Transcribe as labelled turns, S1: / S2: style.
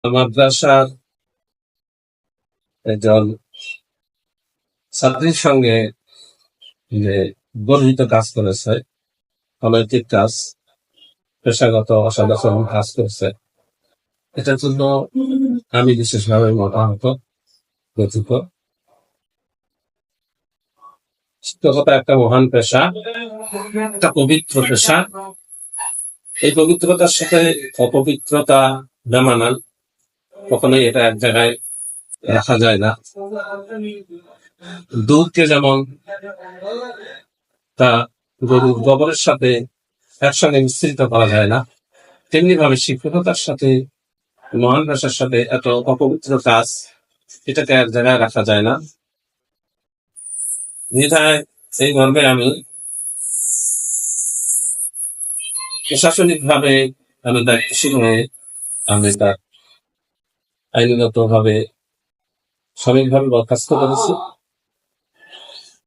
S1: মাদ্রাসার একজন ছাত্রীর সঙ্গে যে গর্বিত কাজ করেছে, অনৈতিক কাজ, পেশাগত অসদাচরণ কাজ করছে, এটার জন্য আমি বিশেষভাবে মর্মাহত, ব্যথিত। শিক্ষকতা একটা মহান পেশা, একটা পবিত্র পেশা। এই পবিত্রতার সাথে অপবিত্রতা বেমানান, কখনোই এটা এক জায়গায় রাখা যায় না। দুধকে যেমন তা গরুর গোবরের সাথে একসঙ্গে মিশ্রিত করা যায় না, তেমনি ভাবে শিক্ষকতার সাথে, মহান পেশার সাথে এত অপবিত্র কাজ, এটাকে এক জায়গায় রাখা যায় না। নিধায় এই মর্মে আমি প্রশাসনিক ভাবে আমি দায়িত্বশীল হয়ে আমি তার আইনগত ভাবে সঠিকভাবে বরখাস্ত করেছি।